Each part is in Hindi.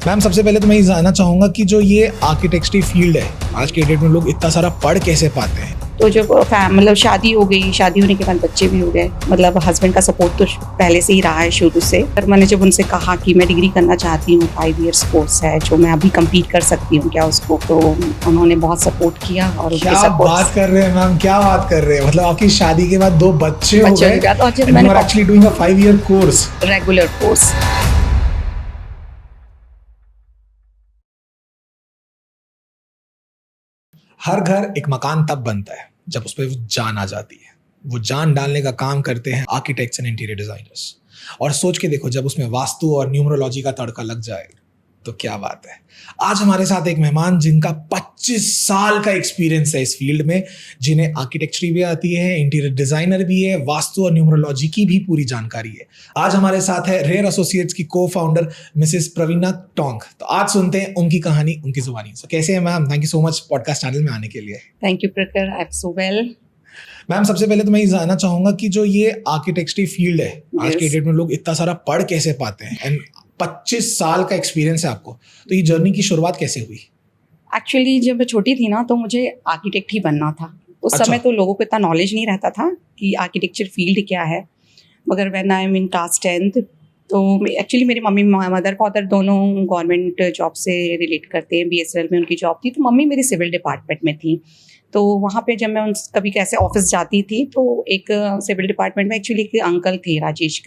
मैम, सबसे पहले तो मैं ये जानना चाहूँगा कि जो ये आर्किटेक्चर फील्ड है, आज के डेट में लोग इतना सारा पढ़ कैसे पाते हैं? तो जब मतलब शादी हो गई, शादी होने के बाद बच्चे भी हो गए, मतलब हस्बैंड का सपोर्ट तो पहले से ही रहा है शुरू से। पर मैंने जब उनसे कहा कि मैं डिग्री करना चाहती हूँ, 5 इयर्स कोर्स है जो मैं अभी कंप्लीट कर सकती हूँ क्या उसको, तो उन्होंने बहुत सपोर्ट किया। और क्या बात कर रहे हैं मैम, क्या बात कर रहे हैं? मतलब आपकी शादी के बाद 2 बच्चे हो गए और मैंने actually doing a 5 year course, regular course. हर घर एक मकान तब बनता है जब उस पर वो जान आ जाती है। वो जान डालने का काम करते हैं आर्किटेक्ट्स एंड इंटीरियर डिजाइनर्स। और सोच के देखो, जब उसमें वास्तु और न्यूमरोलॉजी का तड़का लग जाए तो क्या बात है। आज हमारे साथ एक मेहमान जिनका 25 साल का एक्सपीरियंस है इस फील्ड में, जिन्हें आर्किटेक्चर भी आती है, इंटीरियर डिजाइनर भी है, वास्तु और न्यूमरोलॉजी की भी पूरी जानकारी है। आज हमारे साथ है रेयर एसोसिएट्स की को फाउंडर मिसेस प्रवीणा टोंग। तो आज सुनते हैं उनकी कहानी, उनकी जुबानी। So, कैसे हैं ma'am? Thank you so much podcast channel में आने के लिए। थैंक यू प्रखर, I am so well. Ma'am, सबसे पहले तो मैं ये जानना चाहूंगा कि जो ये आर्किटेक्चर फील्ड है, आज के डेट में लोग इतना सारा पढ़ कैसे पाते हैं? एंड 25 साल का एक्सपीरियंस है आपको, तो ये जर्नी की शुरुआत कैसे हुई? एक्चुअली जब मैं छोटी थी ना, तो मुझे आर्किटेक्ट ही बनना था। उस समय तो लोगों को इतना नॉलेज नहीं रहता था कि आर्किटेक्चर फील्ड क्या है। मगर when I am in class 10th, तो एक्चुअली मेरी मम्मी मदर फादर दोनों गवर्नमेंट जॉब से रिलेट करते हैं। BSNL में उनकी जॉब थी, तो मम्मी मेरी सिविल डिपार्टमेंट में थी। तो वहाँ पे जब मैं उन कभी कैसे ऑफिस जाती थी, तो एक सिविल डिपार्टमेंट में एक्चुअली एक अंकल थे राकेश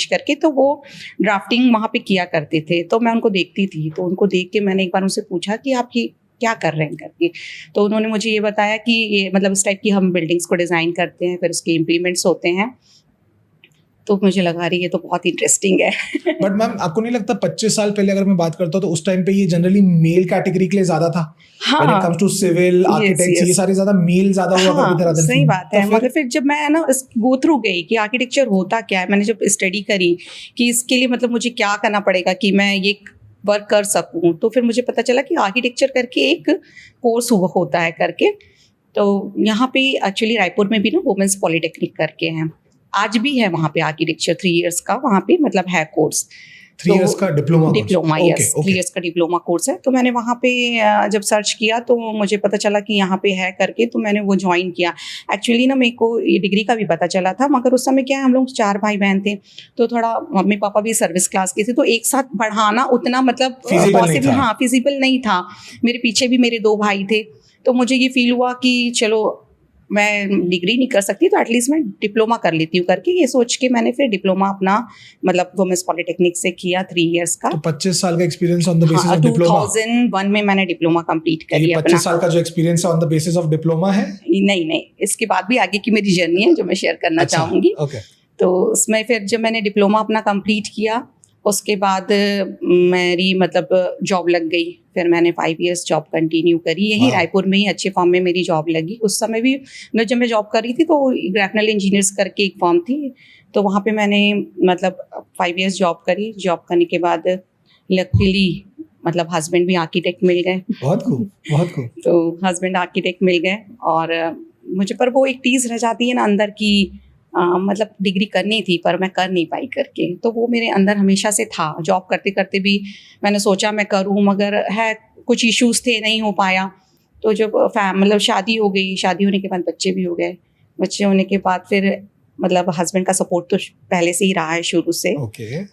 करके, तो वो ड्राफ्टिंग वहाँ पे किया करते थे। तो मैं उनको देखती थी, तो उनको देख के मैंने एक बार उनसे पूछा कि आप ये क्या कर रहे हैं करके। तो उन्होंने मुझे ये बताया कि ये मतलब इस टाइप की हम बिल्डिंग्स को डिज़ाइन करते हैं, फिर उसके इम्प्लीमेंट्स होते हैं। तो मुझे लगा रही है तो बहुत इंटरेस्टिंग है। बट मैम, आपको नहीं लगता 25 साल पहले अगर मैं बात करता हूँ तो उस टाइम पे ये जनरली मेल कैटेगरी के लिए ज्यादा था? हाँ, When it comes to civil, architects, ये सारे ज्यादा मेल ज्यादा हुआ करते थे। सही बात है। मगर फिर जब मैं ना गो थ्रू गई कि आर्किटेक्चर होता क्या है, मैंने जब स्टडी करी कि इसके लिए मतलब मुझे क्या करना पड़ेगा कि मैं ये वर्क कर सकूं, तो फिर मुझे पता चला कि आर्किटेक्चर करके एक कोर्स होता है करके। तो यहाँ पे एक्चुअली रायपुर में भी ना वुमेन्स पॉलिटेक्निक करके हैं, आज भी है वहाँ पे आर्किटेक्चर 3 इयर्स का, वहाँ पे मतलब है कोर्स। 3 इयर्स का डिप्लोमा, यस, 3 इयर्स का डिप्लोमा कोर्स है। तो मैंने वहाँ पे जब सर्च किया तो मुझे पता चला कि यहाँ पे है करके, तो मैंने वो ज्वाइन किया। एक्चुअली ना मेरे को ये डिग्री का भी पता चला था, मगर उस समय क्या है, हम लोग 4 भाई बहन थे, तो थोड़ा मम्मी पापा भी सर्विस क्लास के थे, तो एक साथ पढ़ाना उतना मतलब पॉसिबल, हाँ, फिजिबल नहीं था। मेरे पीछे भी मेरे 2 भाई थे, तो मुझे ये फील हुआ कि चलो मैं डिग्री नहीं कर सकती तो एटलीस्ट मैं डिप्लोमा कर लेती हूँ करके, ये सोच के मैंने फिर डिप्लोमा अपना मतलब वुमेन्स पॉलिटेक्निक से किया 3 इयर्स का। तो 25 साल का experience on the basis of diploma? 2001 में मैंने डिप्लोमा कंप्लीट करी अपना। 25 साल का जो experience on the basis of diploma है? नहीं, इसके बाद भी आगे की मेरी जर्नी है जो मैं शेयर करना चाहूँगी। तो उसमें फिर जब मैंने डिप्लोमा अपना कंप्लीट किया, उसके बाद मेरी मतलब जॉब लग गई। फिर मैंने 5 इयर्स जॉब कंटिन्यू करी, यही रायपुर में ही अच्छे फॉर्म में मेरी जॉब लगी। उस समय भी जब मैं जॉब कर रही थी तो ग्रैफनल इंजीनियर्स करके एक फॉर्म थी, तो वहाँ पे मैंने मतलब 5 इयर्स जॉब करी। जॉब करने के बाद लकीली मतलब हस्बैंड भी आर्किटेक्ट मिल गए। बहुत खूब। तो हस्बैंड आर्किटेक्ट मिल गए, और मुझे पर वो एक चीज़ रह जाती है ना अंदर की, मतलब डिग्री करनी थी पर मैं कर नहीं पाई करके, तो वो मेरे अंदर हमेशा से था। जॉब करते करते भी मैंने सोचा मैं करूं, मगर है कुछ इश्यूज थे, नहीं हो पाया। तो जब मतलब शादी हो गई, शादी होने के बाद बच्चे भी हो गए, बच्चे होने के बाद फिर मतलब हस्बैंड का सपोर्ट तो पहले से ही रहा है शुरू से।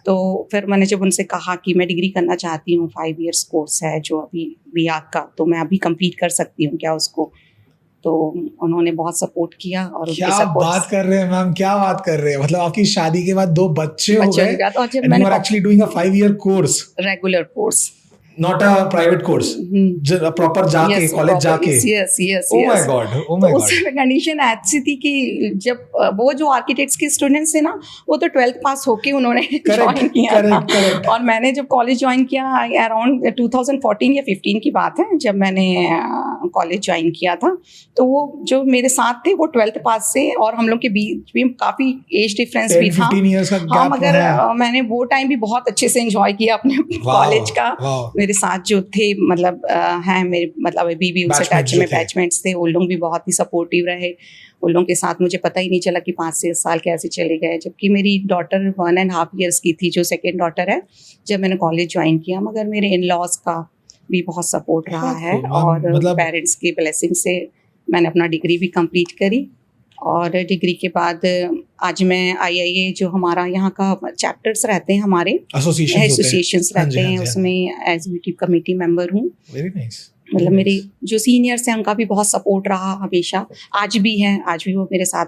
तो फिर मैंने जब उनसे कहा कि मैं डिग्री करना चाहती हूँ, 5 इयर्स कोर्स है जो अभी BIAC का, तो मैं अभी कंप्लीट कर सकती हूँ क्या उसको। तो उन्होंने बहुत सपोर्ट किया। और क्या बात कर रहे हैं मैम, क्या बात कर रहे हैं? मतलब आपकी शादी के बाद 2 बच्चे हो गए and you are actually doing a 5 year course, regular course, not a private course, proper जाके कॉलेज जाके। यस। Oh my God. उसमें कंडीशन ऐसी थी कि जब वो जो आर्किटेक्ट्स के स्टूडेंट्स थे ना, वो तो 12th पास होके उन्होंने ज्वाइन किया था। और मैंने जब कॉलेज ज्वाइन किया अराउंड 2014 या 15 की बात है, जब मैंने कॉलेज ज्वाइन किया था, तो वो जो मेरे साथ थे वो 12th पास से, और हम लोग के बीच भी काफी एज डिफरेंस भी था। हाँ, मगर मैंने वो टाइम भी बहुत अच्छे से एंजॉय किया अपने कॉलेज का। मेरे साथ जो थे मतलब हैं मेरे मतलब अभी भी उनसे Batchmates टच में जो थे। बैचमेट्स थे, उन लोग भी बहुत ही सपोर्टिव रहे। उन लोगों के साथ मुझे पता ही नहीं चला कि 5 से 6 साल कैसे चले गए, जबकि मेरी डॉटर 1.5 ईयर्स की थी, जो सेकेंड डॉटर है, जब मैंने कॉलेज ज्वाइन किया। मगर मेरे इन लॉज का भी बहुत सपोर्ट रहा हाँ, है तो और मतलब पेरेंट्स की ब्लेसिंग से मैंने अपना डिग्री भी कंप्लीट करी। और डिग्री के बाद आज मैं IIA जो हमारा यहाँ का चैप्टर्स रहते हैं हमारे एसोसिएशंस रहते हैं, उसमें एग्जीक्यूटिव कमेटी मेंबर हूँ। Very nice. मतलब मेरे जो सीनियर्स हैं उनका भी बहुत सपोर्ट रहा हमेशा, आज भी है, आज भी वो मेरे साथ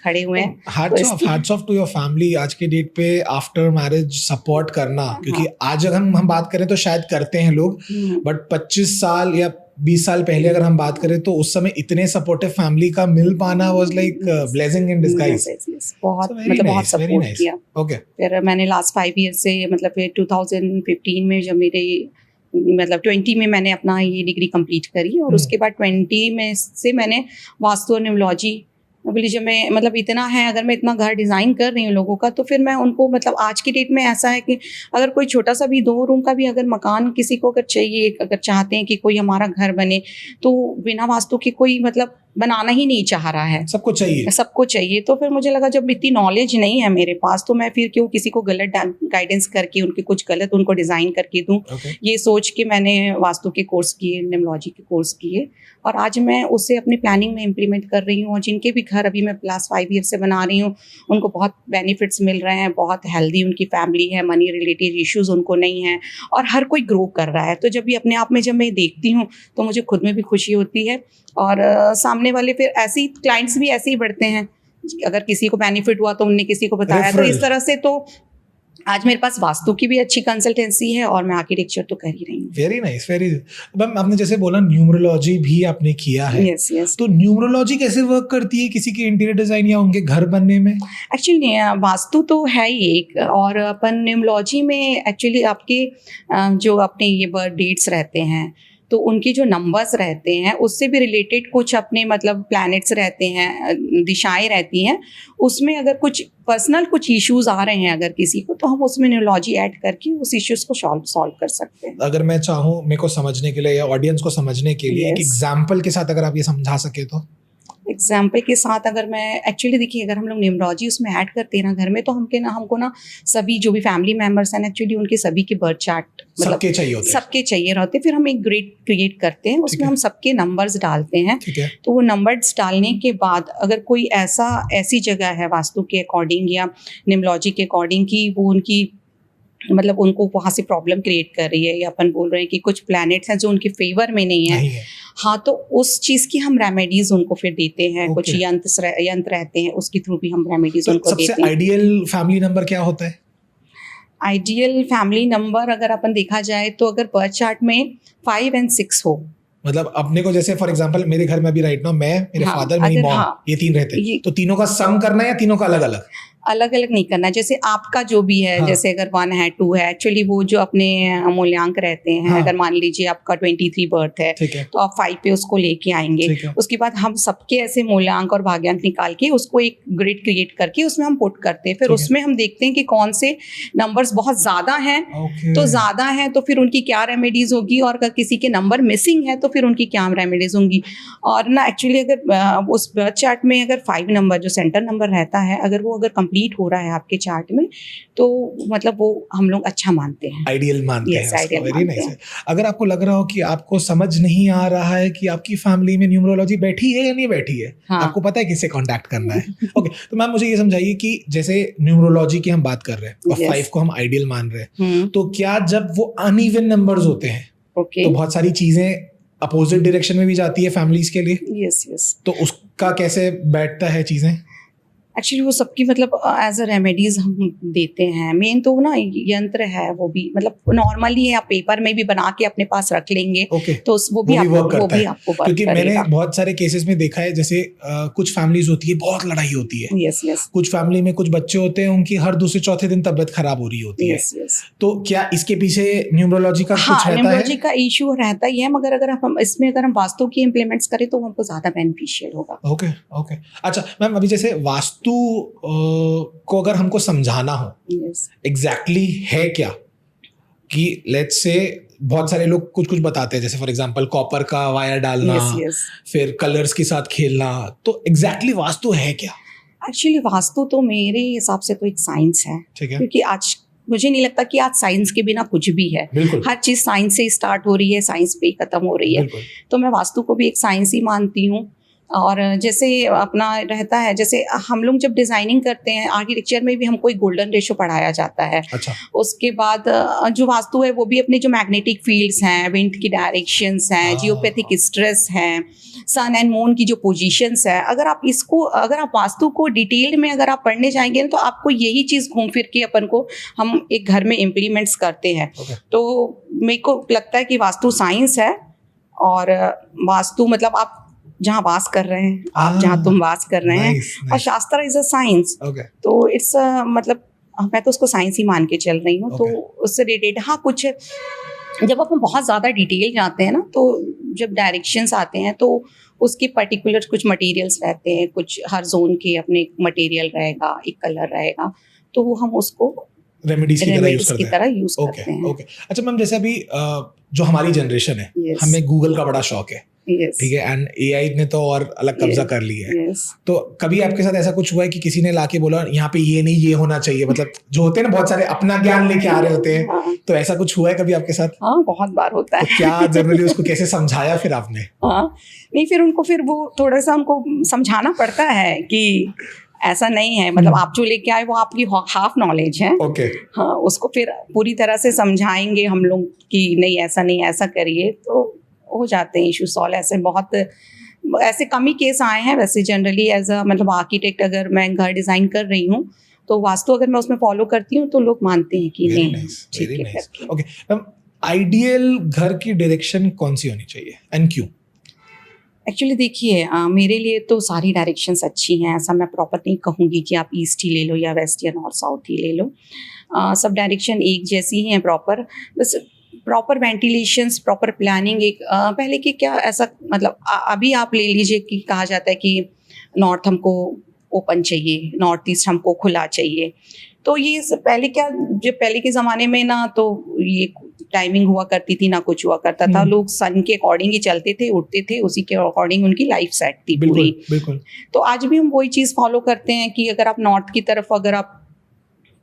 खड़े हुए हैं। Hats off to your family आज के डेट पे आफ्टर मैरिज सपोर्ट करना, क्योंकि आज अगर हम बात करें तो शायद करते हैं लोग, बट 25 साल या 20 साल पहले अगर हम बात करें तो उस समय इतने सपोर्टिव फैमिली का मिल पाना was like blessing in disguise. बहुत मतलब बहुत सपोर्ट किया। ओके, फिर मैंने लास्ट 5 ईयर से मतलब फिर 2015 में जब मेरे मतलब 20 में मैंने अपना ये डिग्री कंप्लीट करी, और उसके बाद 20 में से मैंने वास्तु और न्यूमरोलॉजी, बोली जब मैं मतलब इतना है, अगर मैं इतना घर डिज़ाइन कर रही हूँ लोगों का, तो फिर मैं उनको मतलब आज की डेट में ऐसा है कि अगर कोई छोटा सा भी 2 रूम का भी अगर मकान किसी को अगर चाहिए, अगर चाहते हैं कि कोई हमारा घर बने, तो बिना वास्तु के कोई मतलब बनाना ही नहीं चाह रहा है, सबको चाहिए। तो फिर मुझे लगा जब इतनी नॉलेज नहीं है मेरे पास, तो मैं फिर क्यों किसी को गलत गाइडेंस करके उनके कुछ गलत उनको डिज़ाइन करके दूं। ये सोच के मैंने वास्तु के कोर्स किए, न्यूमरोलॉजी के कोर्स किए, और आज मैं उसे अपनी प्लानिंग में इम्प्लीमेंट कर रही हूँ। और जिनके भी घर अभी मैं लास्ट 5 ईयर से बना रही हूँ, उनको बहुत बेनिफिट्स मिल रहे हैं, बहुत हेल्दी उनकी फैमिली है, मनी रिलेटेड इश्यूज उनको नहीं है, और हर कोई ग्रो कर रहा है। तो जब भी अपने आप में जब मैं देखती हूँ तो मुझे खुद में भी खुशी होती है, और सामने वाले फिर ऐसे ही क्लाइंट्स भी ऐसे ही बढ़ते हैं। अगर किसी को बेनिफिट हुआ तो उनने किसी को बताया, तो इस तरह से तो आज मेरे पास वास्तु की भी अच्छी कंसल्टेंसी है और मैं आर्किटेक्चर तो कर ही रही हूँ। Very nice, very. मैम आपने जैसे बोला न्यूमरोलॉजी भी आपने किया है, यस। तो न्यूमरोलॉजी कैसे वर्क करती है किसी के इंटीरियर डिजाइन या उनके घर बनने में? एक्चुअली वास्तु तो है ही एक, और अपन न्यूमरोलॉजी में एक्चुअली आपके जो अपने ये बर्थ डेट्स रहते हैं, तो उनके जो नंबर्स रहते हैं उससे भी रिलेटेड कुछ अपने मतलब प्लैनेट्स रहते हैं, दिशाएं रहती हैं, उसमें अगर कुछ पर्सनल कुछ इश्यूज आ रहे हैं अगर किसी को, तो हम उसमें न्यूमरोलॉजी ऐड करके उस इश्यूज को सॉल्व कर सकते हैं। अगर मैं चाहूँ मेरे को समझने के लिए या ऑडियंस को समझने के लिए एक एग्जाम्पल के साथ अगर आप ये समझा सके तो। एग्जाम्पल के साथ अगर मैं एक्चुअली देखिए, अगर हम लोग न्यूमरोलॉजी उसमें ऐड करते हैं ना घर में, तो हमको ना सभी जो भी फैमिली मेंबर्स हैं एक्चुअली उनके सभी के बर्थ चार्ट मतलब सबके चाहिए रहते हैं। फिर हम एक ग्रिड क्रिएट करते हैं, उसमें हम सबके नंबर्स डालते हैं। तो वो नंबर्स डालने के बाद अगर कोई ऐसी जगह है वास्तु के अकॉर्डिंग या न्यूमरोलॉजी के अकॉर्डिंग कि वो उनकी मतलब उनको वहाँ से प्रॉब्लम क्रिएट कर रही है, या अपन बोल रहे हैं कि कुछ प्लैनेट्स हैं जो उनके फेवर में नहीं है, हाँ, तो उस चीज़ की हम रेमेडीज उनको फिर देते हैं। कुछ यंत्र रहते हैं, उसके थ्रू भी हम रेमेडीज उनको देते हैं। सबसे आइडियल फैमिली नंबर क्या होता है? आइडियल फैमिली नंबर अगर अपन देखा जाए तो अगर बर्थ चार्ट में 5 और 6 हो, मतलब अपने को जैसे फॉर एग्जांपल मेरे घर में अभी राइट नाउ मैं, मेरे फादर, मेरी मॉम, ये 3 रहते हैं, तो तीनों का सम करना है या तीनों का अलग अलग? अलग अलग नहीं करना। जैसे आपका जो भी है, हाँ। जैसे अगर 1 है 2 है, एक्चुअली वो जो अपने मूल्यांक रहते हैं, हाँ। अगर मान लीजिए आपका 23 बर्थ है, तो आप 5 पे उसको लेके आएंगे। उसके बाद हम सबके ऐसे मूल्यांक और भाग्यांक निकाल के उसको एक ग्रिड क्रिएट करके उसमें हम पुट करते हैं। फिर उसमें हम देखते हैं कि कौन से नंबर्स बहुत ज्यादा हैं, तो ज्यादा है तो फिर उनकी क्या रेमेडीज होगी, और अगर किसी के नंबर मिसिंग है तो फिर उनकी क्या रेमेडीज होंगी। और ना एक्चुअली अगर उस बर्थ चार्ट में अगर 5 नंबर जो सेंटर नंबर रहता है, अगर वो अगर कंप्लीट हो रहा है आपके चार्ट में, तो मतलब वो हम लोग अच्छा मानते हैं, आइडियल मानते हैं। Very nice. अगर आपको लग रहा हो कि आपको समझ नहीं आ रहा है कि आपकी फैमिली में न्यूमरोलॉजी बैठी है या नहीं बैठी है, हाँ। आपको पता है किससे कांटेक्ट करना है। ओके, तो मैम मुझे ये समझाइए कि जैसे न्यूमरोलॉजी की हम बात कर रहे हैं और 5 को हम आइडियल मान रहे हैं, तो क्या जब वो अनइवन नंबर्स होते हैं तो बहुत सारी चीजें अपोजिट डायरेक्शन में भी जाती है फैमिलीज के लिए? यस। तो उसका कैसे बैठता है चीजें? एक्चुअली वो सबकी मतलब एज अ रेमेडीज हम देते हैं। मेन तो ना यंत्र है, वो भी मतलब नॉर्मली आप पेपर में भी बना के अपने पास रख लेंगे, तो वो भी आपको क्योंकि मैंने बहुत सारे केसेस में देखा है, जैसे कुछ फैमिलीज होती है बहुत लड़ाई होती है, यस। कुछ फैमिली में कुछ बच्चे होते हैं उनकी हर दूसरे चौथे दिन तबीयत खराब हो रही होती है, तो क्या इसके पीछे न्यूमरोलॉजी का कुछ रहता है? न्यूमरोलॉजी का इशू रहता ही है, मगर अगर हम इसमें अगर हम वास्तु की इम्प्लीमेंट्स करें तो हमको ज्यादा बेनिफिशियल होगा। ओके। अच्छा मैम, अभी जैसे वास्तु को अगर हमको समझाना हो एग्जैक्टली है क्या, कि लेट्स से बहुत सारे लोग कुछ कुछ बताते हैं, जैसे फॉर एग्जांपल कॉपर का वायर डालना, यस। फिर कलर्स के साथ खेलना, तो एग्जैक्टली वास्तु है क्या? एक्चुअली वास्तु तो मेरे हिसाब से तो एक साइंस है, ठीक है, क्योंकि आज मुझे नहीं लगता कि आज साइंस के बिना कुछ भी है। बिल्कुल हर चीज साइंस से ही स्टार्ट हो रही है, साइंस पे ही खत्म हो रही है। बिल्कुल। तो मैं वास्तु को भी एक साइंस ही मानती हूँ। और जैसे अपना रहता है, जैसे हम लोग जब डिजाइनिंग करते हैं आर्किटेक्चर में भी हमको एक गोल्डन रेशो पढ़ाया जाता है। अच्छा, उसके बाद जो वास्तु है वो भी अपने जो मैग्नेटिक फील्ड्स हैं, विंड की डायरेक्शंस हैं, जियोपैथिक स्ट्रेस हैं, सन एंड मून की जो पोजीशंस है, अगर आप वास्तु को डिटेल में अगर आप पढ़ने जाएंगे तो आपको यही चीज घूम फिर के अपन को हम एक घर में इम्प्लीमेंट्स करते हैं। Okay. तो मेरे को लगता है कि वास्तु साइंस है, और वास्तु मतलब आप जहाँ वास कर रहे हैं, आप जहाँ तुम वास कर रहे हैं, और शास्त्र इज अ साइंस। तो इट्स मतलब मैं तो उसको साइंस ही मान के चल रही हूँ। तो उससे रिलेटेड हाँ कुछ जब अपन बहुत ज़्यादा डिटेल जाते हैं ना, तो जब डायरेक्शंस आते हैं तो उसके पर्टिकुलर कुछ मटेरियल्स रहते हैं, कुछ हर जोन के अपने मटेरियल रहेगा, एक कलर रहेगा, तो वो हम उसको रेमेडीज की तरह यूज करते हैं। ओके। अच्छा मैम, जैसे अभी जो हमारी जनरेशन है, हमें गूगल का बड़ा शौक है, ठीक है, एंड एआई ने तो और अलग कब्जा कर लिया है। तो कभी आपके साथ ऐसा कुछ हुआ है कि किसी ने लाके बोला यहाँ पे ये नहीं, ये होना चाहिए, मतलब जो होते हैं ना बहुत सारे अपना ज्ञान लेके आ रहे होते हैं, हाँ। तो ऐसा कुछ हुआ है कभी आपके साथ? हाँ, बहुत बार होता है। तो क्या जनरली उसको कैसे समझाया फिर आपने? हाँ, नहीं फिर वो थोड़ा सा उनको समझाना पड़ता है कि ऐसा नहीं है, मतलब आप जो लेके आए वो आपकी हाफ नॉलेज है। ओके। हाँ, उसको फिर पूरी तरह से समझाएंगे हम लोग कि नहीं ऐसा नहीं, ऐसा करिए, तो हो जाते हैं इशू सॉल्व। ऐसे कम ही केस आए हैं। वैसे जनरली एज अ मतलब आर्किटेक्ट अगर मैं घर डिजाइन कर रही हूँ तो वास्तु अगर मैं उसमें फॉलो करती हूँ तो लोग मानते हैं कि नहीं ठीक है। ओके, आइडियल घर की डायरेक्शन कौन सी होनी चाहिए एंड क्यों? एक्चुअली देखिए, मेरे लिए तो सारी डायरेक्शंस अच्छी हैं। ऐसा मैं प्रॉपर नहीं कहूँगी कि आप ईस्ट ही ले लो या वेस्ट या नॉर्थ साउथ ही ले लो। सब डायरेक्शन एक जैसी ही हैं प्रॉपर, बस प्रॉपर वेंटिलेशंस, प्रॉपर प्लानिंग। एक पहले की क्या ऐसा मतलब अभी आप ले लीजिए कि कहा जाता है कि नॉर्थ हमको ओपन चाहिए, नॉर्थ ईस्ट हमको खुला चाहिए। तो ये पहले क्या, जब पहले के ज़माने में ना तो ये टाइमिंग हुआ करती थी, ना कुछ हुआ करता था। लोग सन के अकॉर्डिंग ही चलते थे, उठते थे, उसी के अकॉर्डिंग उनकी लाइफ सेट थी पूरी। बिल्कुल। तो आज भी हम वही चीज़ फॉलो करते हैं कि अगर आप नॉर्थ की तरफ अगर आप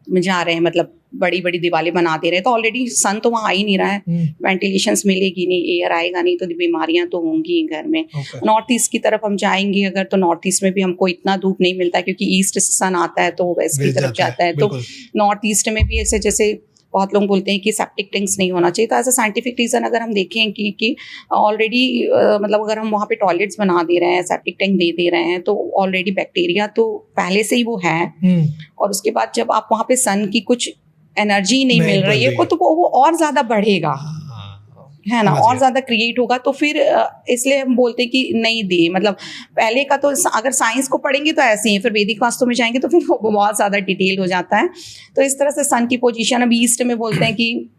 जा रहे हैं, मतलब बड़ी बड़ी दीवारें बना दे रहे हैं, तो ऑलरेडी सन तो वहाँ आ ही नहीं रहा है, वेंटिलेशंस मिलेगी नहीं, एयर आएगा नहीं, तो बीमारियां तो होंगी घर में। नॉर्थ ईस्ट की तरफ हम जाएंगे अगर, तो नॉर्थ ईस्ट में भी हमको इतना धूप नहीं मिलता है, क्योंकि ईस्ट से सन आता है तो वेस्ट की तरफ जाता है। तो नॉर्थ ईस्ट में भी ऐसे, जैसे बहुत लोग बोलते हैं कि सेप्टिक टैंक्स नहीं होना चाहिए, तो एज अ साइंटिफिक रीजन अगर हम देखें कि ऑलरेडी मतलब अगर हम वहाँ पे टॉयलेट्स बना दे रहे हैं, सेप्टिक टैंक दे रहे हैं, तो ऑलरेडी बैक्टीरिया तो पहले से ही वो है। और उसके बाद जब आप वहाँ पे सन की कुछ एनर्जी नहीं मिल रही है तो वो और ज्यादा बढ़ेगा, है ना, और ज्यादा क्रिएट होगा। तो फिर इसलिए हम बोलते हैं कि नहीं दे, मतलब पहले का तो अगर साइंस को पढ़ेंगे तो ऐसे ही, फिर वैदिक वास्तु में जाएंगे तो फिर वो बहुत ज्यादा डिटेल हो जाता है। तो इस तरह से सन की पोजीशन, अब ईस्ट में बोलते हैं कि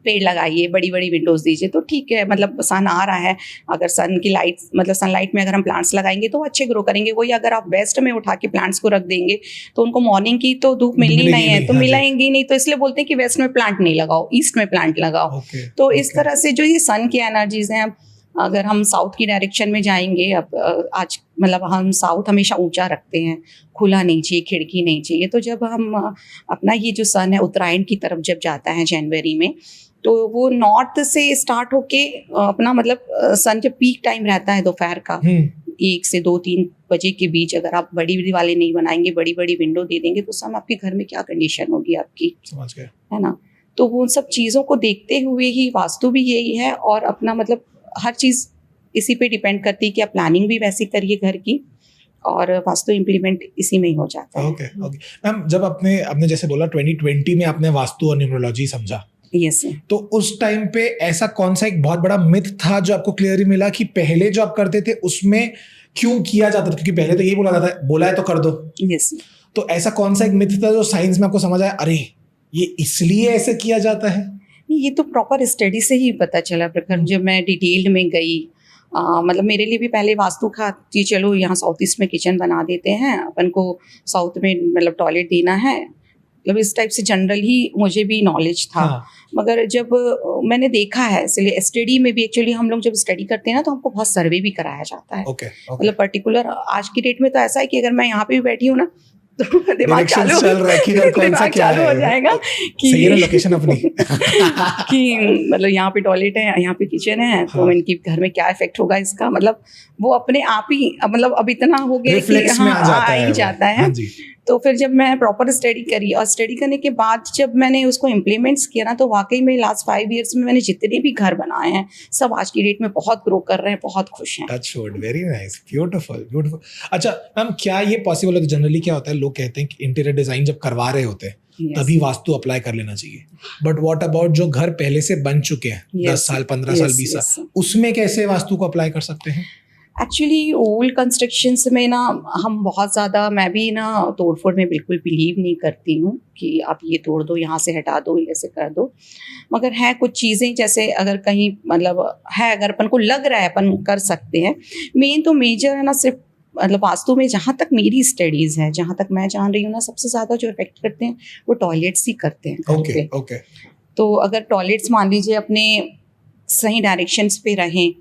पेड़ लगाइए, बड़ी बड़ी विंडोज दीजिए, तो ठीक है, मतलब सन आ रहा है, अगर सन की लाइट, मतलब सनलाइट में अगर हम प्लांट्स लगाएंगे तो अच्छे ग्रो करेंगे। वही अगर आप वेस्ट में उठा के प्लांट्स को रख देंगे तो उनको मॉर्निंग की तो धूप मिलनी नहीं है, तो मिलाएंगे नहीं। तो इसलिए बोलते हैं कि वेस्ट में प्लांट नहीं लगाओ, ईस्ट में प्लांट लगाओ। तो इस तरह से जो ये सन की एनर्जीज हैं, अगर हम साउथ की डायरेक्शन में जाएंगे, अब आज मतलब हम साउथ हमेशा ऊंचा रखते हैं, खुला नहीं चाहिए, खिड़की नहीं चाहिए। तो जब हम अपना ये जो सन है उत्तरायण की तरफ जब जाता है जनवरी में, तो वो नॉर्थ से स्टार्ट होके अपना मतलब सन जब पीक टाइम रहता है दोपहर का 1 से 2-3 बजे के बीच, अगर आप बड़ी बड़ी वाले नहीं बनाएंगे, बड़ी बड़ी विंडो दे देंगे, तो सब आपके घर में क्या कंडीशन होगी आपकी, समझ गए, है ना। तो वो सब चीज़ों को देखते हुए ही वास्तु भी यही है, और अपना मतलब हर चीज़ इसी पे डिपेंड करती है कि आप प्लानिंग भी वैसी करिए घर की, और वास्तु इम्प्लीमेंट इसी में ही हो जाता है। ओके मैम, जब आपने जैसे बोला 2020 में आपने वास्तु और न्यूमरोलॉजी समझा, यस, तो उस टाइम पे ऐसा कौन सा एक बहुत बड़ा मिथ था जो आपको क्लियरली मिला कि पहले जो आप करते थे उसमें क्यों किया जाता था? क्योंकि पहले तो यही बोला जाता है, बोला है तो कर दो। यस, तो ऐसा कौन सा एक मिथ था जो साइंस में आपको समझ आया, अरे ये इसलिए ऐसे किया जाता है? ये तो प्रॉपर स्टडी से ही पता चला प्रखर। जब मैं डिटेल में गई, मतलब मेरे लिए भी पहले वास्तु था कि चलो यहाँ साउथ ईस्ट में किचन बना देते हैं, अपन को साउथ में मतलब टॉयलेट देना है, मतलब इस टाइप से जनरल ही मुझे भी नॉलेज था। हाँ, मगर जब मैंने देखा है, इसलिए स्टडी में भी एक्चुअली हम लोग जब स्टडी करते हैं ना, तो हमको बहुत सर्वे भी कराया जाता है। ओके ओके, मतलब पर्टिकुलर आज की डेट में तो ऐसा है कि अगर मैं यहाँ पे भी बैठी हूँ ना, तो दिमाग डायरेक्शंस चल रहा है किधर कौन सा क्या चालू हो है, जाएगा सही है ना लोकेशन अपनी। कि मतलब यहाँ पे टॉयलेट है, यहाँ पे किचन है, तो हाँ। इनकी घर में क्या इफेक्ट होगा इसका, मतलब वो अपने आप ही मतलब अब इतना हो गया कि रिफ्लेक्स में आ जाता है ही वो। जाता है। हाँ जी, तो फिर जब मैं प्रॉपर स्टडी करी और स्टडी करने के बाद जब मैंने उसको इम्प्लीमेंट्स किया ना, तो वाकई में लास्ट 5 इयर्स में मैंने जितने भी घर बनाए हैं सब आज की डेट में बहुत ग्रो कर रहे हैं, बहुत खुश हैं। Touch wood, very nice, beautiful beautiful. अच्छा मैम, क्या ये पॉसिबल है? जनरली क्या होता है, लोग कहते हैं कि इंटीरियर डिजाइन जब करवा रहे होते हैं Yes. तभी वास्तु अप्लाई कर लेना चाहिए, बट व्हाट अबाउट जो घर पहले से बन चुके हैं, Yes. 10 साल 15 साल Yes, 20 yes. साल, उसमें कैसे वास्तु को अप्लाई कर सकते हैं? एक्चुअली ओल्ड कंस्ट्रक्शंस में ना हम बहुत ज़्यादा, मैं भी ना तोड़फोड़ में बिल्कुल बिलीव नहीं करती हूँ कि आप ये तोड़ दो, यहाँ से हटा दो, ऐसे कर दो। मगर है कुछ चीज़ें जैसे अगर कहीं मतलब है, अगर अपन को लग रहा है अपन कर सकते हैं। मेन तो मेजर है ना, सिर्फ मतलब वास्तु में जहाँ तक मेरी स्टडीज़ है, जहाँ तक मैं जान रही हूँ ना, सबसे ज़्यादा जो इफेक्ट करते हैं वो टॉयलेट्स ही करते हैं घर ओके पे। ओके, तो अगर टॉयलेट्स मान लीजिए अपने सही डायरेक्शंस पे रहें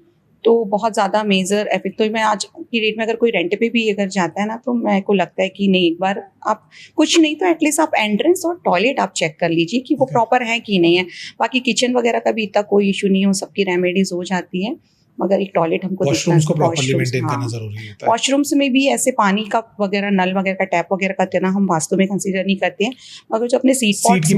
तो बहुत ज़्यादा मेजर इफेक्ट। तो मैं आज की डेट में अगर कोई रेंट पे भी अगर जाता है ना, तो मेरे को लगता है कि नहीं, एक बार आप कुछ नहीं तो एटलीस्ट आप एंट्रेंस और टॉयलेट आप चेक कर लीजिए कि वो Okay. प्रॉपर है कि नहीं है। बाकी किचन वगैरह का भी इतना कोई इशू नहीं है, सबकी रेमेडीज हो जाती है, मगर एक टॉयलेट हमको वॉशरूम्स को प्रॉपर्ली washrooms, मेंटेन करना हाँ। जरूरी होता है। वॉशरूम्स में भी ऐसे पानी का वगैरह, नल वगैरह का टैप वगैरह का इतना हम वास्तु में कंसीडर नहीं करते हैं, मगर जो अपने सीट की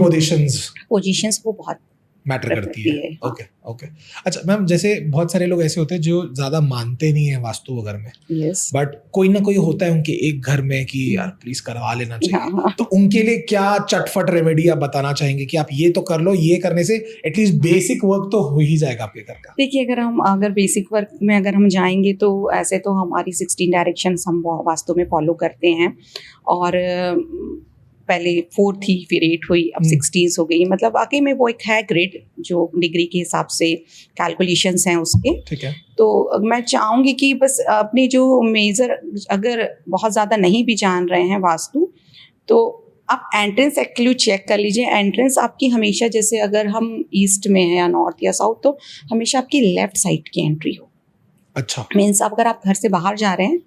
पोजीशंस वो बहुत मैटर करती है। हाँ। Okay okay. अच्छा मैम, जैसे बहुत सारे लोग ऐसे होते हैं जो ज्यादा मानते नहीं है वास्तु वगैरह में, यस, बट कोई ना कोई होता है उनके एक घर में कि यार प्लीज करवा लेना चाहिए, हाँ। तो उनके लिए क्या चटपट रेमेडी आप बताना चाहेंगे कि आप ये तो कर लो, ये करने से एटलीस्ट बेसिक वर्क तो हो ही जाएगा आपके घर का? देखिए, अगर बेसिक वर्क में अगर हम जाएंगे तो ऐसे तो हमारी 16 डायरेक्शंस हम वास्तु में फॉलो करते हैं, और पहले 4 थी, फिर 8 हुई, अब 16 हो गई। मतलब वाकई में वो एक है ग्रिड जो डिग्री के हिसाब से कैलकुलेशंस हैं उसके। ठीक है। तो मैं चाहूँगी कि बस अपने जो मेजर, अगर बहुत ज़्यादा नहीं भी जान रहे हैं वास्तु, तो आप एंट्रेंस एक्चुअली चेक कर लीजिए। एंट्रेंस आपकी हमेशा, जैसे अगर हम ईस्ट में है या नॉर्थ या साउथ, तो हमेशा आपकी लेफ्ट साइड की एंट्री हो। अच्छा, मीन्स अगर आप घर से बाहर जा रहे हैं,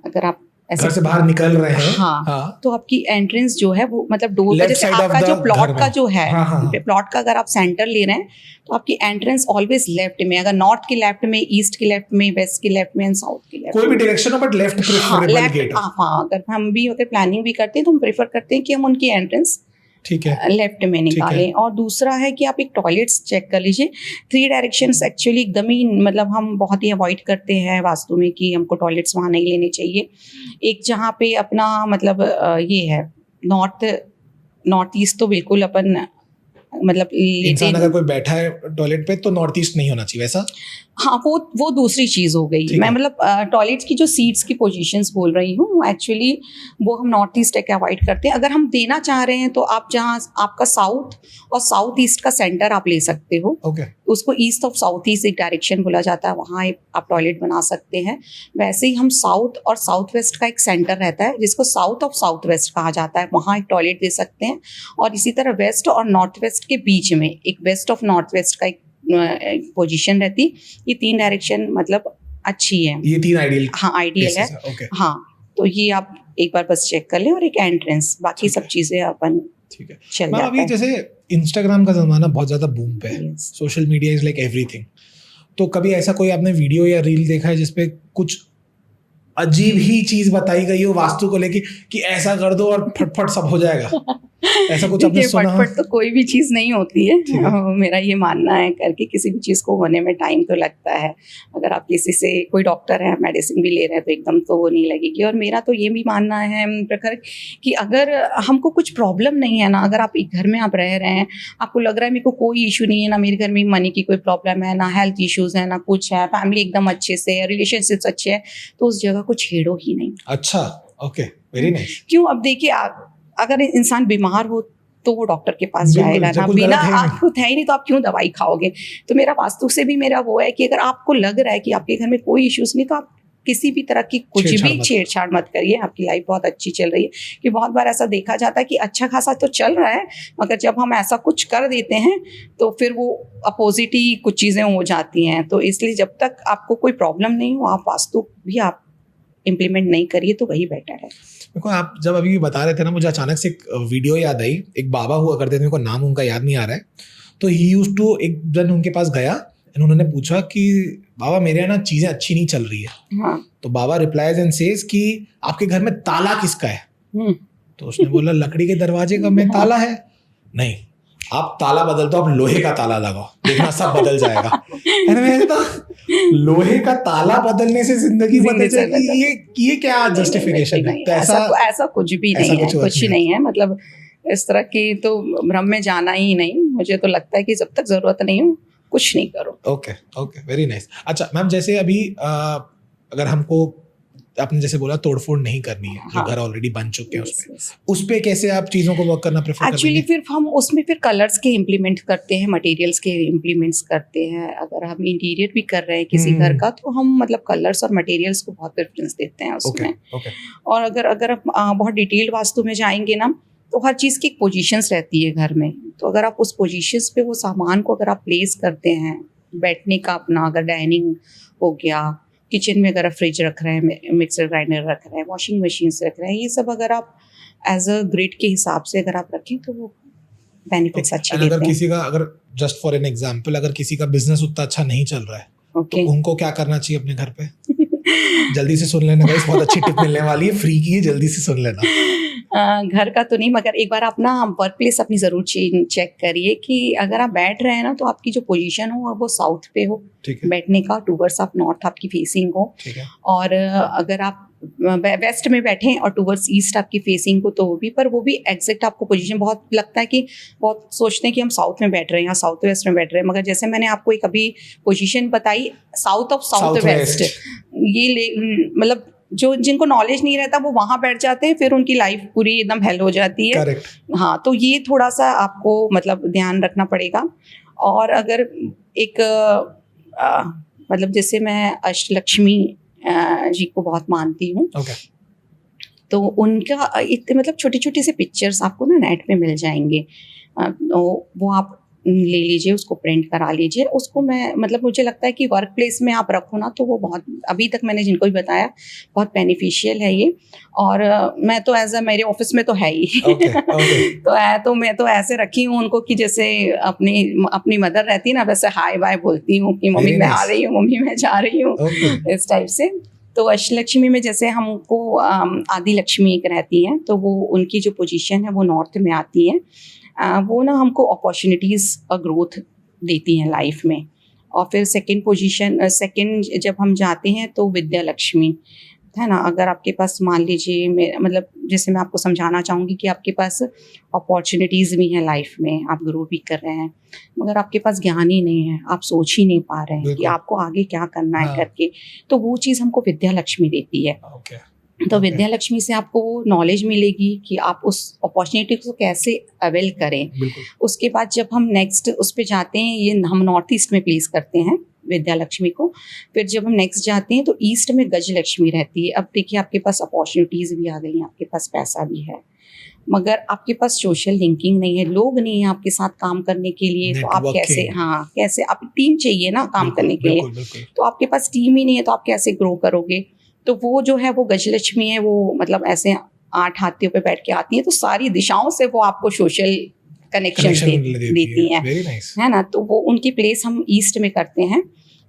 अगर आप घर से बाहर निकल रहे हैं, हाँ, तो आपकी एंट्रेंस जो है वो मतलब डोर का, Left जैसे side of आपका the जो घर प्लॉट में। का जो है, हाँ। प्लॉट का अगर आप सेंटर ले रहे हैं तो आपकी एंट्रेंस ऑलवेज लेफ्ट में, अगर नॉर्थ के लेफ्ट में, ईस्ट के लेफ्ट में, वेस्ट के लेफ्ट में एंड साउथ के लेफ्ट, कोई भी डायरेक्शन हो बट लेफ्ट प्रेफरेबल गेट। हाँ, अगर हम भी अगर प्लानिंग भी करते हैं तो हम प्रेफर करते हैं कि हम उनकी एंट्रेंस ठीक है, लेफ्ट में निकालें। और दूसरा है कि आप एक टॉयलेट्स चेक कर लीजिए। 3 डायरेक्शंस एक्चुअली एकदम ही मतलब हम बहुत ही अवॉइड करते हैं वास्तु में कि हमको टॉयलेट्स वहाँ नहीं लेने चाहिए। एक जहाँ पे अपना मतलब ये है नॉर्थ ईस्ट, तो बिल्कुल अपन मतलब इंसान अगर कोई बैठा है टॉयलेट पे तो नॉर्थ ईस्ट नहीं होना चाहिए वैसा। हाँ, वो दूसरी चीज़ हो गई। मैं मतलब टॉयलेट्स की जो सीट्स की पोजीशंस बोल रही हूँ, एक्चुअली वो हम नॉर्थ ईस्ट के अवॉइड करते हैं। अगर हम देना चाह रहे हैं तो आप जहाँ आपका साउथ और साउथ ईस्ट का सेंटर आप ले सकते हो। ओके, उसको ईस्ट ऑफ साउथ ईस्ट एक डायरेक्शन बोला जाता है, वहाँ आप टॉयलेट बना सकते हैं। वैसे ही हम साउथ और साउथ वेस्ट का एक सेंटर रहता है जिसको साउथ ऑफ साउथ वेस्ट कहा जाता है, वहाँ एक टॉयलेट दे सकते हैं। और इसी तरह वेस्ट और नॉर्थ वेस्ट के बीच में एक वेस्ट ऑफ नॉर्थ वेस्ट का एक पोजीशन रहती। ये 3 डायरेक्शन मतलब अच्छी है, ये 3 आइडियल, हाँ आइडियल है। ओके, हाँ, तो ये आप एक बार बस चेक कर लें, और एक एंट्रेंस, बाकी सब चीजें अपन ठीक है। चल मैं जाता अभी है। जैसे इंस्टाग्राम का जमाना बहुत ज्यादा बूम पे है, Yes. Social media is like everything. तो कभी ऐसा कोई आपने वीडियो या रील देखा है जिसपे कुछ अजीब ही चीज बताई गई हो वास्तु को लेके कि ऐसा कर दो और फटफट सब हो जाएगा? ऐसा कुछ आपने सुना? फटफट तो कोई भी चीज़ नहीं होती है, ठीक है। मेरा ये मानना है। करके किसी भी चीज़ को होने में टाइम तो लगता है। अगर आप किसी से, कोई डॉक्टर है, मेडिसिन भी ले रहे हैं, तो एकदम तो वो नहीं लगेगी। और मेरा तो ये भी मानना है प्रखर कि अगर हमको कुछ प्रॉब्लम नहीं है ना, अगर आप एक घर में आप रह रहे हैं, आपको लग रहा है मेरे को कोई इशू नहीं है ना, मेरे घर में मनी की कोई प्रॉब्लम है ना, हेल्थ इश्यूज है ना, कुछ है, फैमिली एकदम अच्छे से है, रिलेशनशिप्स अच्छे हैं, तो उस जगह को छेड़ो ही नहीं। अच्छा, ओके, वेरी नाइस। क्यों? अब देखिए, अगर इंसान बीमार हो तो वो डॉक्टर के पास बिल्कुल, जाएगा जब ना, कुछ बिना गलत है नहीं। आपको है ही नहीं तो आप क्यों दवाई खाओगे? तो मेरा वास्तु से भी मेरा वो है कि अगर आपको लग रहा है कि आपके घर में कोई इश्यूज नहीं, तो आप किसी भी तरह की कुछ छेड़छाड़ भी मत छेड़छाड़ मत करिए, आपकी लाइफ बहुत अच्छी चल रही है। कि बहुत बार ऐसा देखा जाता है कि अच्छा खासा तो चल रहा है, मगर जब हम ऐसा कुछ कर देते हैं तो फिर वो अपोजिट ही कुछ चीज़ें हो जाती हैं। तो इसलिए जब तक आपको कोई प्रॉब्लम नहीं हो, आप वास्तु भी आप इम्प्लीमेंट नहीं करिए तो वही बेटर है। देखो, आप जब अभी बता रहे थे ना, मुझे अचानक से एक वीडियो याद आई। एक बाबा हुआ करते थे, मेरे को नाम उनका याद नहीं आ रहा है। तो ही यूज्ड टू, एक जन उनके पास गया, उन्होंने पूछा कि बाबा मेरे यहाँ ना चीजें अच्छी नहीं चल रही है। हाँ। तो बाबा रिप्लाइज एंड सेज कि आपके घर में ताला किसका है? तो उसने बोला लकड़ी के दरवाजे का में ताला है। नहीं, आप ताला बदल दो, आप लोहे का ताला लगाओ, देखना सब बदल जाएगा। मैंने कहा लोहे का ताला बदलने से जिंदगी बदल जाएगी, ये क्या जस्टिफिकेशन है? तो ऐसा कुछ भी नहीं है, कुछ नहीं है। मतलब इस तरह की तो भ्रम में जाना ही नहीं। मुझे तो लगता है कि जब तक जरूरत नहीं हो कुछ नहीं करो। Okay, very nice. अच्छा मैम, जैसे अभी अगर हमको, आपने जैसे बोला तोड़फोड़ नहीं करनी है, जो घर ऑलरेडी बन चुके हैं उस पे कैसे आप चीजों को वर्क करना प्रेफर करेंगे? एक्चुअली फिर हम उसमें फिर कलर्स के इम्प्लीमेंट करते हैं, मटेरियल्स के इम्प्लीमेंट्स करते हैं। अगर हम इंटीरियर भी कर रहे हैं किसी घर का, तो हम मतलब कलर्स और मटेरियल्स को बहुत प्रेफरेंस देते हैं उसमें। और अगर आप बहुत डिटेल्ड वास्तु में जाएंगे ना, तो हर चीज़ की एक पोजीशंस रहती है घर में। तो अगर आप उस पोजीशंस पे वो सामान को अगर आप प्लेस करते हैं, बैठने का अपना अगर डाइनिंग हो गया, किचन में अगर आप फ्रिज रख रहे हैं, मिक्सर ग्राइंडर रख रहे हैं, वॉशिंग मशीन रख रहे हैं, ये सब अगर आप एज अ ग्रिड के हिसाब से अगर आप रखें तो वो बेनिफिट्स अच्छे देते हैं। अगर किसी का, अगर जस्ट फॉर एन एग्जांपल, अगर किसी का बिजनेस उतना अच्छा नहीं चल रहा है, तो उनको क्या करना चाहिए अपने घर पे? जल्दी से सुन लेना गाइस, बहुत अच्छी टिप मिलने वाली है, फ्री की है, जल्दी से सुन लेना। घर का तो नहीं, मगर एक बार अपना वर्क प्लेस अपनी ज़रूर चेक करिए कि अगर आप बैठ रहे हैं ना, तो आपकी जो पोजीशन हो वो साउथ पे हो, बैठने का टूवर्ड्स आप नॉर्थ आपकी फेसिंग हो। और अगर आप वेस्ट में बैठे और टूवर्ड्स ईस्ट आपकी फेसिंग हो तो वो भी, पर वो भी एग्जैक्ट आपको पोजीशन, बहुत लगता है कि बहुत सोचते हैं कि हम साउथ में बैठ रहे हैं या साउथ वेस्ट में बैठ रहे हैं, मगर जैसे मैंने आपको एक अभी पोजीशन बताई साउथ ऑफ साउथ वेस्ट, ये मतलब जो जिनको नॉलेज नहीं रहता वो वहाँ बैठ जाते हैं, फिर उनकी लाइफ पूरी एकदम हेल हो जाती है। हाँ, तो ये थोड़ा सा आपको मतलब ध्यान रखना पड़ेगा। और अगर एक मतलब जैसे मैं अष्टलक्ष्मी जी को बहुत मानती हूँ, तो उनका मतलब छोटी छोटी से पिक्चर्स आपको ना नेट पे मिल जाएंगे, वो आप ले लीजिए, उसको प्रिंट करा लीजिए। उसको मैं मतलब मुझे लगता है कि वर्क प्लेस में आप रखो ना, तो वो बहुत, अभी तक मैंने जिनको भी बताया, बहुत बेनिफिशियल है ये। और मैं तो एज अ, मेरे ऑफिस में तो है ही। तो मैं तो ऐसे रखी हूँ उनको कि जैसे अपनी मदर रहती है ना, वैसे हाय बाय बोलती हूँ कि मम्मी मैं आ रही हूँ, मम्मी मैं जा रही हूँ, इस टाइप से। तो अष्टलक्ष्मी में जैसे हमको आदि लक्ष्मी एक रहती हैं, तो वो उनकी जो पोजीशन है वो नॉर्थ में आती है। वो ना हमको अपॉर्चुनिटीज़ और ग्रोथ देती हैं लाइफ में। और फिर सेकंड जब हम जाते हैं तो विद्या लक्ष्मी है ना। अगर आपके पास मान लीजिए, मतलब जैसे मैं आपको समझाना चाहूँगी कि आपके पास अपॉर्चुनिटीज़ भी हैं लाइफ में, आप ग्रो भी कर रहे हैं, मगर आपके पास ज्ञान ही नहीं है, आप सोच ही नहीं पा रहे हैं कि आपको आगे क्या करना है करके, तो वो चीज़ हमको विद्या लक्ष्मी देती है। तो विद्या लक्ष्मी से आपको नॉलेज मिलेगी कि आप उस अपॉर्चुनिटी को कैसे अवेल करें। उसके बाद जब हम नेक्स्ट उस पे जाते हैं, ये हम नॉर्थ ईस्ट में प्लेस करते हैं विद्या लक्ष्मी को। फिर जब हम नेक्स्ट जाते हैं तो ईस्ट में गज लक्ष्मी रहती है। अब देखिए, आपके पास अपॉर्चुनिटीज़ भी आ गई हैं, आपके पास पैसा भी है, मगर आपके पास सोशल लिंकिंग नहीं है, लोग नहीं है आपके साथ काम करने के लिए। तो आप कैसे आप टीम चाहिए ना काम करने के लिए, तो आपके पास टीम ही नहीं है, तो आप कैसे ग्रो करोगे। तो वो जो है वो गजलक्ष्मी है, वो मतलब ऐसे 8 हाथियों पे बैठ के आती है, तो सारी दिशाओं से वो आपको सोशल कनेक्शन देती हैं, है ना। तो वो उनकी प्लेस हम ईस्ट में करते हैं।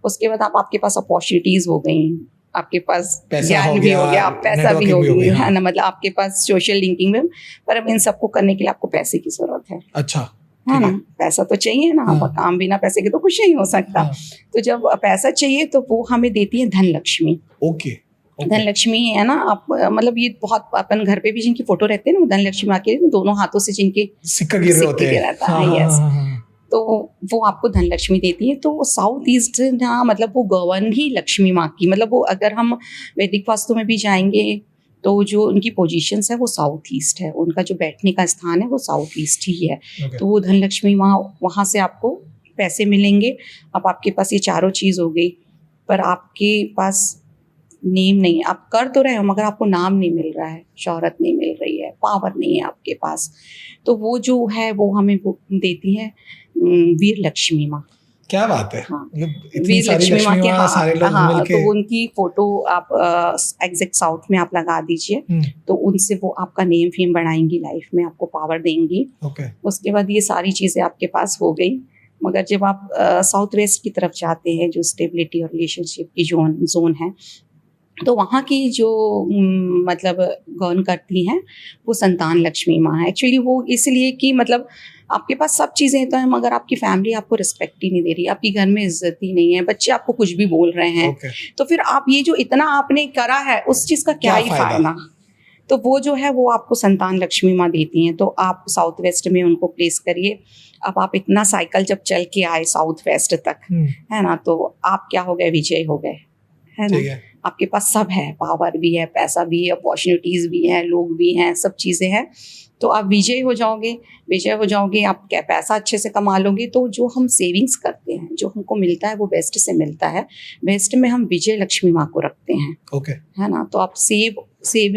उसके बाद आपके पास अपॉर्चुनिटीज हो गई, आपके पास ज्ञान भी हो गया, पैसा भी हो गया, है ना, मतलब आपके पास सोशल लिंकिंग में। पर अब इन सबको करने के लिए आपको पैसे की जरूरत है, अच्छा है ना, पैसा तो चाहिए ना। काम बिना पैसे के तो कुछ नहीं हो सकता। तो जब पैसा चाहिए तो वो हमें देती है धन लक्ष्मी। धन लक्ष्मी है ना, आप मतलब ये बहुत अपन घर पे भी जिनकी फोटो रहते हैं ना, वो धन लक्ष्मी आके दोनों हाथों से जिनके सिक्का गिर रहता है, यस, तो वो आपको धन लक्ष्मी देती है। तो साउथ ईस्ट ना, मतलब वो गवर्न ही लक्ष्मी माँ की, मतलब वो अगर हम वैदिक वास्तु में भी जाएंगे तो जो उनकी पोजीशंस है वो साउथ ईस्ट है, उनका जो बैठने का स्थान है वो साउथ ईस्ट ही है। तो वो धन लक्ष्मी माँ, वहाँ से आपको पैसे मिलेंगे। अब आपके पास ये चारों चीज़ हो गई, पर आपके पास नेम नहीं, आप कर तो रहे हो मगर आपको नाम नहीं मिल रहा है, शोहरत नहीं मिल रही है, पावर नहीं है आपके पास, तो वो जो है वो हमें वो देती है वीर लक्ष्मी माँ। क्या बात है, हाँ, मतलब इतनी वीर सारी लक्ष्मी माँ लक्ष्मी के, माँ सारे लोग हाँ, मिलके। तो उनकी फोटो आप एग्जैक्ट साउथ में आप लगा दीजिए, तो उनसे वो आपका नेम फेम बढ़ाएंगी, लाइफ में आपको पावर देंगी। ओके। उसके बाद ये सारी चीज़ें आपके पास हो गई, मगर जब आप साउथ वेस्ट की तरफ जाते हैं, जो स्टेबिलिटी और रिलेशनशिप की जोन है, तो वहाँ की जो मतलब गवर्न करती हैं वो संतान लक्ष्मी माँ है। एक्चुअली वो इसलिए कि मतलब आपके पास सब चीज़ें तो हैं मगर आपकी फैमिली आपको रिस्पेक्ट ही नहीं दे रही, आपकी घर में इज्जत ही नहीं है, बच्चे आपको कुछ भी बोल रहे हैं, तो फिर आप ये जो इतना आपने करा है उस चीज़ का क्या ही फायदा। तो वो जो है वो आपको संतान लक्ष्मी माँ देती हैं। तो आप साउथ वेस्ट में उनको प्लेस करिए। अब आप इतना साइकिल जब चल के आए साउथ वेस्ट तक, है ना, तो आप क्या हो गए, विजय हो गए, है ना। आपके पास सब है, पावर भी है, पैसा भी है, अपॉर्चुनिटीज भी हैं, लोग भी हैं, सब चीज़ें हैं, तो आप विजय हो जाओगे। विजय हो जाओगे, आप क्या पैसा अच्छे से कमा लोगे। तो जो हम सेविंग्स करते हैं, जो हमको मिलता है वो वेस्ट से मिलता है। वेस्ट में हम विजय लक्ष्मी माँ को रखते हैं, ओके, है ना। तो आप सेव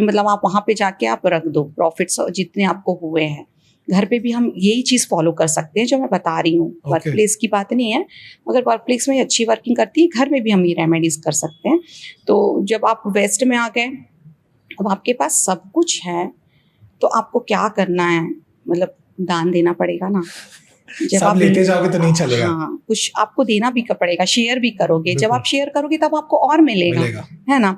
मतलब आप वहाँ पे जाके आप रख दो प्रॉफिट्स जितने आपको हुए हैं। घर पे भी हम यही चीज़ फॉलो कर सकते हैं जो मैं बता रही हूँ। वर्क प्लेस की बात नहीं है, मगर वर्क प्लेस में अच्छी वर्किंग करती है, घर में भी हम ये रेमेडीज कर सकते हैं। तो जब आप वेस्ट में आ गए, अब आपके पास सब कुछ है, तो आपको क्या करना है, मतलब दान देना पड़ेगा ना। जब सब आप लेते जाओगे तो नहीं चलेगा। हाँ, कुछ आपको देना भी पड़ेगा, शेयर भी करोगे। जब आप शेयर करोगे तब आपको और मिलेगा, है ना।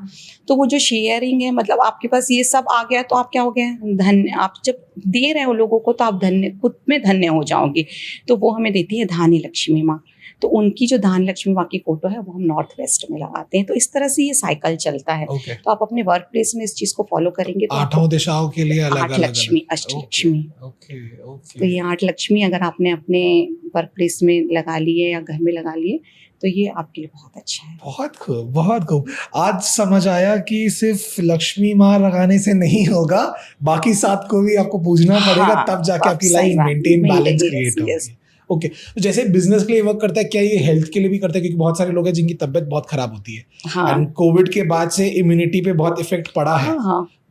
तो वो जो शेयरिंग है, मतलब आपके पास ये सब आ गया तो आप क्या हो गए, धन्य। आप जब दे रहे हो लोगों को तो आप धन्य, खुद में धन्य हो जाओगे। तो वो हमें देती है धानी लक्ष्मी माँ। तो उनकी जो धान लक्ष्मी माँ की फोटो है वो हम नॉर्थ वेस्ट में लगाते हैं। तो इस तरह से ये साइकिल चलता है। तो आप अपने वर्क प्लेस में इस चीज को फॉलो करेंगे तो आठों दिशाओं के लिए अलग 8 लक्ष्मी, अष्टलक्ष्मी। तो ये 8 लक्ष्मी अगर आपने अपने वर्क प्लेस में लगा लिए या घर में लगा लिए तो ये आपके लिए बहुत अच्छा है। बहुत खूब, बहुत खूब। आज समझ आया कि सिर्फ लक्ष्मी माँ लगाने से नहीं होगा, बाकी 7 को भी आपको पूजना पड़ेगा, तब जाके आपकी लाइफ मेंटेन बैलेंस क्रिएट होगी। ओके, तो जैसे बिजनेस के लिए वर्क करता है, क्या ये हेल्थ के लिए भी करता है? क्योंकि बहुत सारे लोग हैं जिनकी तबीयत बहुत खराब होती है, एंड कोविड के बाद से इम्यूनिटी पे बहुत इफेक्ट पड़ा है,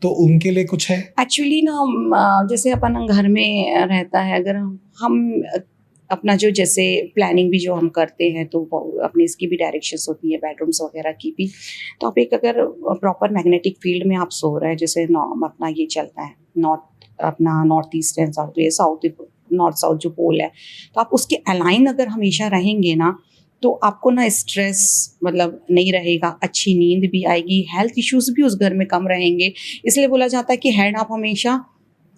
तो उनके लिए कुछ है? एक्चुअली ना, जैसे अपन घर में रहता है, अगर हम अपना जो जैसे प्लानिंग भी जो हम करते हैं तो अपनी इसकी भी डायरेक्शंस होती है, बेडरूम्स वगैरह की भी। तो आप एक अगर प्रॉपर मैग्नेटिक फील्ड में आप सो रहे हैं, जैसे अपना ये चलता है नॉर्थ ईस्ट एंड साउथ, ये साउथ नॉर्थ साउथ जो पोल है, तो आप उसके अलाइन अगर हमेशा रहेंगे ना, तो आपको ना स्ट्रेस मतलब नहीं रहेगा, अच्छी नींद भी आएगी, हेल्थ इश्यूज भी उस घर में कम रहेंगे। इसलिए बोला जाता है कि हेड आप हमेशा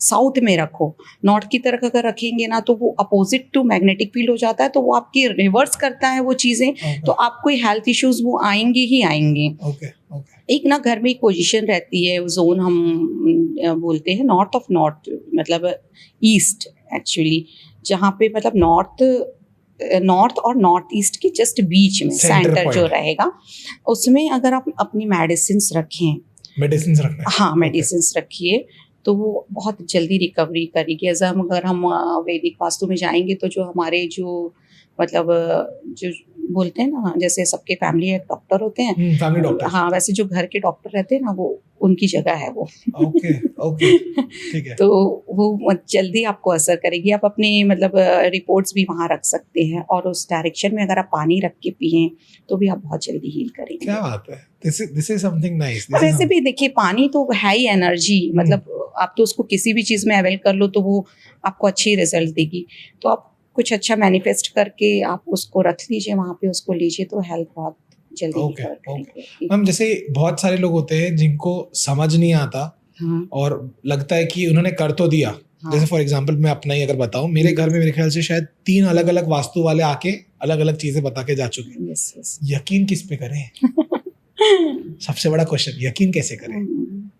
साउथ में रखो। नॉर्थ की तरफ अगर रखेंगे ना तो वो अपोजिट टू मैग्नेटिक फील्ड हो जाता है, तो वो आपकी रिवर्स करता है वो चीज़ें, तो आपको हेल्थ इश्यूज वो आएंगे ही आएंगे। एक ना घर में एक पोजीशन रहती है, जोन हम बोलते हैं नॉर्थ ऑफ नॉर्थ, मतलब ईस्ट एक्चुअली, जहाँ पे मतलब नॉर्थ और नॉर्थ ईस्ट के जस्ट बीच में सेंटर जो रहेगा, उसमें अगर आप अपनी मेडिसिन रखें, हाँ मेडिसिन रखिए, तो वो बहुत जल्दी रिकवरी करेगी। अगर हम वैदिक वास्तु में जाएंगे तो जो हमारे जो मतलब जो बोलते हैं ना, जैसे सबके फैमिली एक डॉक्टर होते हैं, फैमिली डॉक्टर, हाँ, वैसे जो घर के डॉक्टर रहते हैं ना, वो उनकी जगह है वो। ओके, ठीक है। तो वो जल्दी आपको असर करेगी। आप अपने मतलब रिपोर्ट्स भी वहाँ रख सकते हैं, और उस डायरेक्शन में अगर आप पानी रख के पिए तो भी आप बहुत जल्दी हील करेंगे। क्या बात है, दिस इज समथिंग नाइस। वैसे भी देखिए, पानी तो है ही एनर्जी, मतलब आप तो उसको किसी भी चीज़ में अवेल कर लो तो वो आपको अच्छी रिजल्ट देगी। तो आप कुछ अच्छा मैनिफेस्ट करके आप उसको रख लीजिए वहाँ पे, उसको लीजिए, तो हेल्थ बहुत जल्दी रिकवर करेगी। मैम, जैसे बहुत सारे लोग होते हैं जिनको समझ नहीं आता, और लगता है कि उन्होंने कर तो दिया। जैसे फॉर एग्जांपल मैं अपना ही अगर बताऊं, मेरे घर में मेरे ख्याल से शायद 3 अलग अलग वास्तु वाले आके अलग अलग चीजें बता के जा चुके हैं। यकीन किस पे करें? सबसे बड़ा क्वेश्चन, यकीन कैसे करें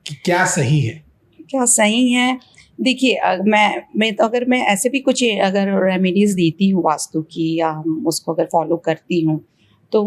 कि क्या सही है, क्या सही है? देखिए, मैं तो अगर मैं ऐसे भी कुछ अगर रेमेडीज देती हूँ वास्तु की, या उसको अगर फॉलो करती हूँ, तो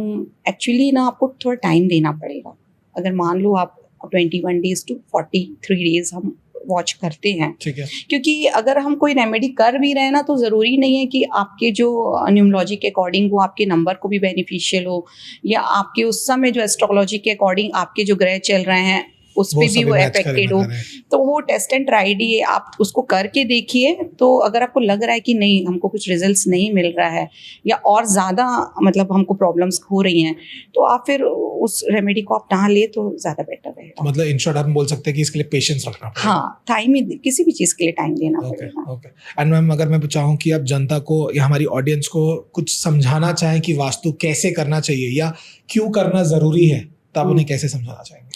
एक्चुअली ना आपको थोड़ा टाइम देना पड़ेगा। अगर मान लो आप 21 days to 43 days हम वॉच करते हैं, ठीक है, क्योंकि अगर हम कोई रेमेडी कर भी रहे हैं ना तो ज़रूरी नहीं है कि आपके जो न्यूमरोलॉजी के अकॉर्डिंग वो आपके नंबर को भी बेनिफिशियल हो, या आपके उस समय जो एस्ट्रोलॉजी के अकॉर्डिंग आपके जो ग्रह चल रहे हैं उस पे भी वो अफेक्टेड हो। तो वो टेस्ट एंड ट्राई है, आप उसको करके देखिए। तो अगर आपको लग रहा है कि नहीं हमको कुछ रिजल्ट्स नहीं मिल रहा है या और ज़्यादा मतलब हमको प्रॉब्लम्स हो रही हैं, तो आप फिर उस रेमेडी को आप ना ले तो ज़्यादा बेटर रहेगा। मतलब इन शॉर्ट हम बोल सकते हैं कि इसके लिए पेशेंस रखना पड़ेगा। हाँ, टाइम ही किसी भी चीज़ के लिए टाइम देना पड़ेगा। ओके। एंड मैम अगर मैं चाहूँ कि आप जनता को या हमारी ऑडियंस को कुछ समझाना चाहें कि वास्तु कैसे करना चाहिए या क्यों करना ज़रूरी है, तो आप उन्हें कैसे समझाना चाहेंगे?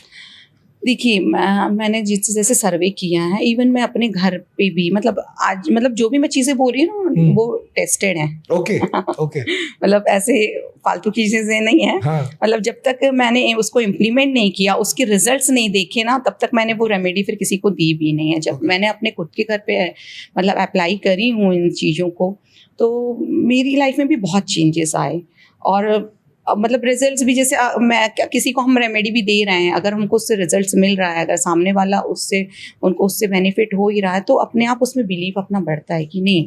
देखिए मैंने जैसे सर्वे किया है, इवन मैं अपने घर पे भी मतलब जो भी मैं चीज़ें बोल रही हूँ ना वो टेस्टेड है। ओके मतलब ऐसे फालतू की चीज़ें नहीं है। हाँ। मतलब जब तक मैंने उसको इम्प्लीमेंट नहीं किया, उसके रिजल्ट्स नहीं देखे ना, तब तक मैंने वो रेमेडी फिर किसी को दी भी नहीं है। जब मैंने अपने खुद के घर पे मतलब अप्लाई करी हूँ इन चीज़ों को, तो मेरी लाइफ में भी बहुत चेंजेस आए। और मतलब रिजल्ट्स भी जैसे मैं किसी को हम रेमेडी भी दे रहे हैं, अगर हमको उससे रिजल्ट्स मिल रहा है, अगर सामने वाला उनको उससे बेनिफिट हो ही रहा है, तो अपने आप उसमें बिलीव अपना बढ़ता है कि नहीं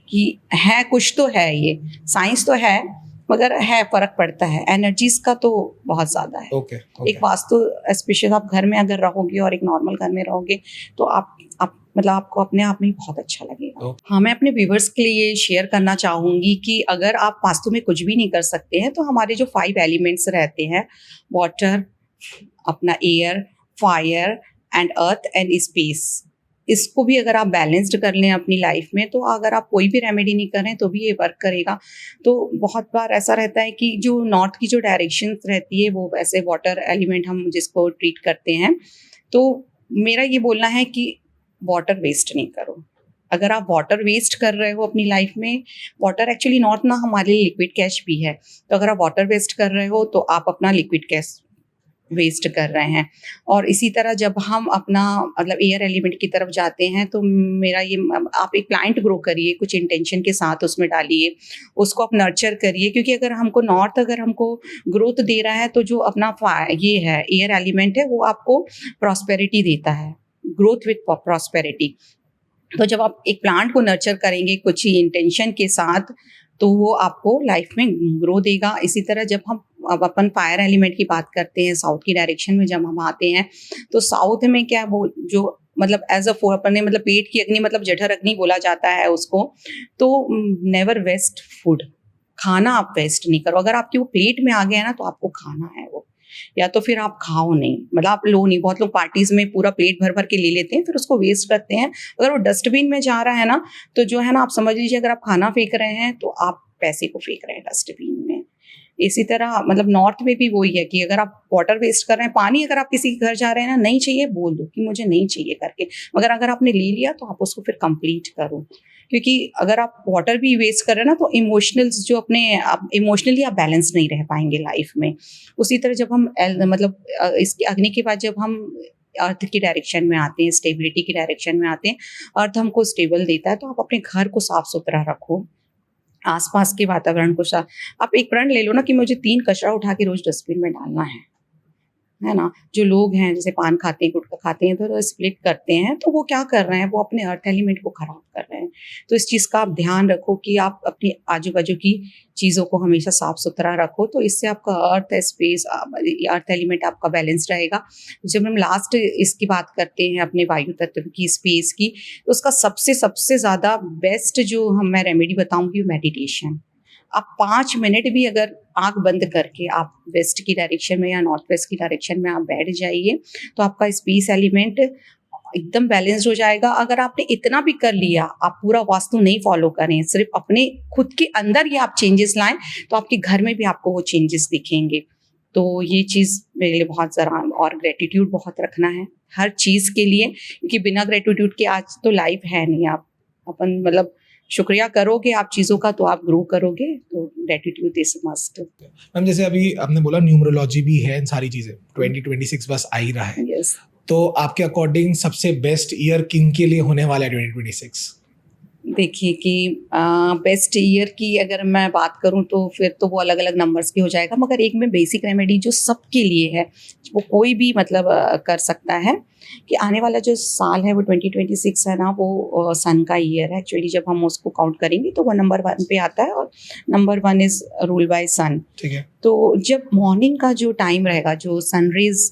कि है कुछ तो है, ये साइंस तो है मगर है, फर्क पड़ता है। एनर्जीज का तो बहुत ज़्यादा है। एक वास्तु स्पेशल आप घर में अगर रहोगे और एक नॉर्मल घर में रहोगे तो आप मतलब आपको अपने आप में बहुत अच्छा लगेगा। हाँ, मैं अपने व्यूवर्स के लिए शेयर करना चाहूँगी कि अगर आप वास्तु में कुछ भी नहीं कर सकते हैं तो हमारे जो 5 एलिमेंट्स रहते हैं, वाटर, अपना air, fire and earth and space, इसको भी अगर आप बैलेंस्ड कर लें अपनी लाइफ में, तो अगर आप कोई भी रेमेडी नहीं करें तो भी ये वर्क करेगा। तो बहुत बार ऐसा रहता है कि जो नॉर्थ की जो डायरेक्शन रहती है वो ऐसे वाटर एलिमेंट हम जिसको ट्रीट करते हैं, तो मेरा ये बोलना है कि वाटर वेस्ट नहीं करो। अगर आप वाटर वेस्ट कर रहे हो अपनी लाइफ में, वाटर एक्चुअली नॉर्थ ना हमारे लिए लिक्विड कैश भी है, तो अगर आप वाटर वेस्ट कर रहे हो तो आप अपना लिक्विड कैश वेस्ट कर रहे हैं। और इसी तरह जब हम अपना मतलब एयर एलिमेंट की तरफ जाते हैं तो मेरा ये, आप एक प्लांट ग्रो करिए कुछ इंटेंशन के साथ, उसमें डालिए, उसको आप नर्चर करिए, क्योंकि अगर हमको ग्रोथ दे रहा है तो जो अपना ये है एयर एलिमेंट है वो आपको प्रॉस्पेरिटी देता है, ग्रोथ विथ प्रॉस्पेरिटी। तो जब आप एक प्लांट को नर्चर करेंगे कुछ ही इंटेंशन के साथ तो वो आपको लाइफ में ग्रो देगा। इसी तरह जब हम अब अपन फायर एलिमेंट की बात करते हैं, साउथ की डायरेक्शन में जब हम आते हैं तो साउथ में क्या वो जो मतलब एज अ अपने मतलब पेट की अग्नि मतलब जठर अग्नि बोला जाता है उसको। तो नेवर वेस्ट फूड, खाना आप वेस्ट नहीं करो। अगर आपके वो पेट में आ गया ना तो आपको खाना है वो, या तो फिर आप खाओ नहीं, मतलब आप लो नहीं। बहुत लोग पार्टीज में पूरा प्लेट भर भर के ले लेते हैं फिर उसको वेस्ट करते हैं। अगर वो डस्टबिन में जा रहा है ना तो जो है ना, आप समझ लीजिए अगर आप खाना फेंक रहे हैं तो आप पैसे को फेंक रहे हैं डस्टबिन में। इसी तरह मतलब नॉर्थ में भी वही है कि अगर आप वाटर वेस्ट कर रहे हैं, पानी अगर आप किसी के घर जा रहे हैं ना, नहीं चाहिए बोल दो कि मुझे नहीं चाहिए करके, मगर अगर आपने ले लिया तो आप उसको फिर कंप्लीट करो। क्योंकि अगर आप वाटर भी वेस्ट कर रहे हैं ना तो इमोशनल्स जो अपने इमोशनली आप बैलेंस नहीं रह पाएंगे लाइफ में। उसी तरह जब हम मतलब इसके अग्नि के बाद जब हम अर्थ की डायरेक्शन में आते हैं, स्टेबिलिटी की डायरेक्शन में आते हैं, अर्थ हमको स्टेबल देता है। तो आप अपने घर को साफ सुथरा रखो, आसपास के वातावरण को साफ। आप एक प्रण ले लो ना कि मुझे 3 कचरा उठा के रोज डस्टबिन में डालना है ना। जो लोग हैं जैसे पान खाते हैं, गुटखा खाते हैं तो स्प्लिट करते हैं, तो वो क्या कर रहे हैं, वो अपने अर्थ एलिमेंट को खराब कर रहे हैं। तो इस चीज़ का आप ध्यान रखो कि आप अपनी आजू बाजू की चीज़ों को हमेशा साफ सुथरा रखो, तो इससे आपका अर्थ एलिमेंट आपका बैलेंस रहेगा। जब हम लास्ट इसकी बात करते हैं अपने वायु तत्व की, स्पेस की, तो उसका सबसे ज़्यादा बेस्ट जो मैं रेमेडी बताऊंगी मेडिटेशन। आप 5 मिनट भी अगर आंख बंद करके आप वेस्ट की डायरेक्शन में या नॉर्थ वेस्ट की डायरेक्शन में आप बैठ जाइए तो आपका स्पेस एलिमेंट एकदम बैलेंस्ड हो जाएगा। अगर आपने इतना भी कर लिया, आप पूरा वास्तु नहीं फॉलो करें, सिर्फ अपने खुद के अंदर ही आप चेंजेस लाएं, तो आपके घर में भी आपको वो चेंजेस दिखेंगे। तो ये चीज़ मेरे लिए बहुत ज़रा, और ग्रेटिट्यूड बहुत रखना है हर चीज़ के लिए, क्योंकि बिना ग्रेटिट्यूड के आज तो लाइफ है नहीं। आप अपन मतलब शुक्रिया करोगे आप चीज़ों का तो आप ग्रो करोगे। तो ग्रेटिट्यूड इज मस्ट। मैम जैसे अभी आपने बोला न्यूमरोलॉजी भी है, इन सारी चीज़ें 2026 बस आ ही रहा है। yes. तो आपके अकॉर्डिंग सबसे बेस्ट ईयर किंग के लिए होने वाला है 2026? देखिए कि बेस्ट ईयर की अगर मैं बात करूं तो फिर तो वो अलग अलग नंबर्स की हो जाएगा, मगर एक में बेसिक रेमेडी जो सबके लिए है, वो कोई भी मतलब कर सकता है कि आने वाला जो साल है वो 2026 है ना, वो सन का ईयर है एक्चुअली। जब हम उसको काउंट करेंगे तो वो नंबर 1 पे आता है, और नंबर 1 इज रूल बाय सन। ठीक है। तो जब मॉर्निंग का जो टाइम रहेगा, जो सनरेज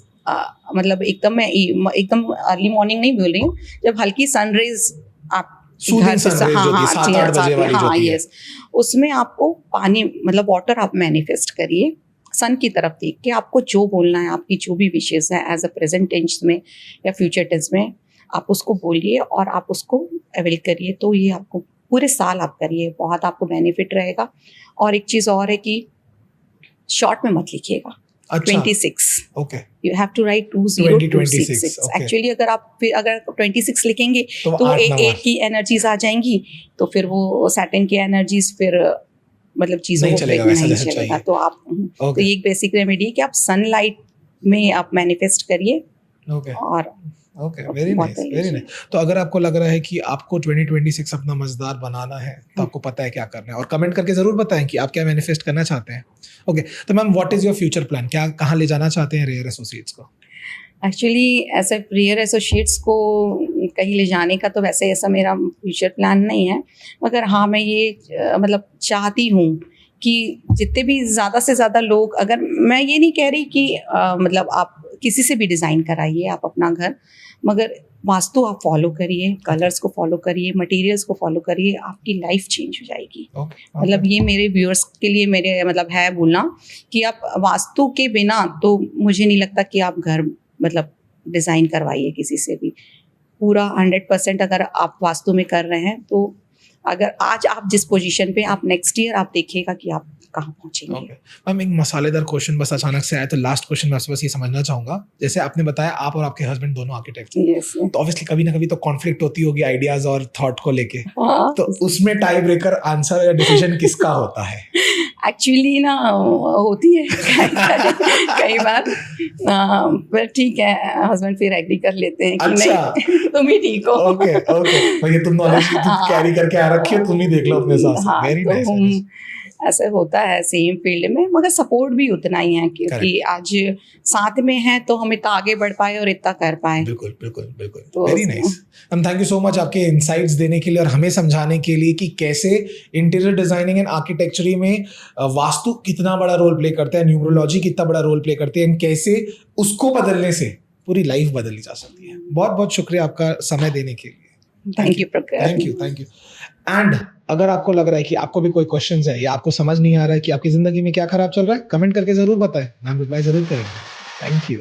मतलब एकदम मैं एकदम अर्ली मॉर्निंग नहीं बोल रही हूँ, जब हल्की सनरेज आप Soothing घर पे sunrays जो होती है, 7-8 बजे वाली जो होती है। यस, उसमें आपको पानी मतलब वाटर आप मैनिफेस्ट करिए सन की तरफ देख के। आपको जो बोलना है, आपकी जो भी विशेष है एज अ प्रेजेंट टेंस में या फ्यूचर टेंस में, आप उसको बोलिए और आप उसको अवेल करिए। तो ये आपको पूरे साल आप करिए, बहुत आपको बेनिफिट रहेगा। और एक चीज़ और है कि शॉर्ट में मत लिखिएगा। अच्छा, 26 okay, you have to write 2026। okay. Actually अगर आप फिर अगर 26 लिखेंगे तो तो आठ नंबर। एक की एनर्जीज आ जाएंगी, तो फिर वो सैटर्न की एनर्जीज फिर मतलब चीज़ों नहीं को चलेगा नहीं वैसा जैसा चलेगा। चाहिए। तो आप तो Okay. ये एक बेसिक रेमेडी है कि आप सनलाइट में आप मैनिफेस्ट करिए। ओके और ओके, वेरी बहुत नाइस, है ये वेरी चीज़। नाइस। तो अगर आपको लग रहा है कि आपको 2026 अपना मजेदार बनाना है, तो आपको पता है क्या करना है, और कमेंट करके जरूर बताएं कि आप क्या मैनिफेस्ट करना चाहते हैं। ओके, तो ma'am what is your future plan? क्या कहाँ ले जाना चाहते हैं रेयर एसोसिएट्स को? एक्चुअली ऐसे प्रियर एसोसिएट्स को कहीं ले जाने का तो वैसे ऐसा मेरा फ्यूचर प्लान नहीं है, मगर हाँ मैं ये मतलब चाहती हूँ कि जितने भी ज़्यादा से ज़्यादा लोग, अगर मैं ये नहीं कह रही कि मतलब आप किसी से भी डिज़ाइन कराइए आप अपना घर, मगर वास्तु आप फॉलो करिए, कलर्स को फॉलो करिए, मटेरियल्स को फॉलो करिए, आपकी लाइफ चेंज हो जाएगी। मतलब ये मेरे व्यूअर्स के लिए मेरे मतलब है बोलना कि आप वास्तु के बिना तो मुझे नहीं लगता कि आप घर मतलब डिज़ाइन करवाइए किसी से भी। पूरा 100% अगर आप वास्तु में कर रहे हैं, तो अगर आज आप जिस पोजीशन पे, आप नेक्स्ट ईयर आप देखिएगा कि आप कहाँ पहुँचेंगे। ओके मैम, एक मसालेदार क्वेश्चन बस अचानक से आया, तो लास्ट क्वेश्चन मैं आपसे बस ये समझना चाहूंगा। जैसे आपने बताया आप और आपके हस्बैंड दोनों आर्किटेक्ट हैं, यस, तो ऑब्वियसली कभी ना कभी तो कॉन्फ्लिक्ट होती होगी आइडियाज और थॉट को लेके, हाँ। तो उसमें टाई ब्रेकर आंसर या डिसीजन किसका होता है? एक्चुअली ना होती है कई बार, पर ठीक है, हस्बैंड फिर एग्री कर लेते हैं कि अच्छा। नहीं तुम ही ठीक हो। ओके ओके, भैया तुम नॉलेज कैरी करके आ रखी हो, तुम ही देख लो अपने साथ। हाँ, वेरी तो नाइस। ऐसे होता है सेम फील्ड में, मगर सपोर्ट भी उतना ही है, क्योंकि आज साथ में है तो हम इतना आगे बढ़ पाए और इतना कर पाए। बिल्कुल बिल्कुल बिल्कुल, तो very nice ma'am, thank you so much आपके इनसाइट्स देने के लिए और हमें समझाने के लिए कि कैसे इंटीरियर डिजाइनिंग एंड आर्किटेक्चर में वास्तु कितना बड़ा रोल प्ले करता है, न्यूमरोलॉजी कितना बड़ा रोल प्ले करती है, एंड कैसे उसको बदलने से पूरी लाइफ बदली जा सकती है। बहुत बहुत शुक्रिया आपका समय देने के लिए। Thank you Pragya. Thank you. And अगर आपको लग रहा है कि आपको भी कोई क्वेश्चंस है या आपको समझ नहीं आ रहा है कि आपकी जिंदगी में क्या खराब चल रहा है, कमेंट करके जरूर बताएं, हम रिप्लाई जरूर करेंगे। Thank you.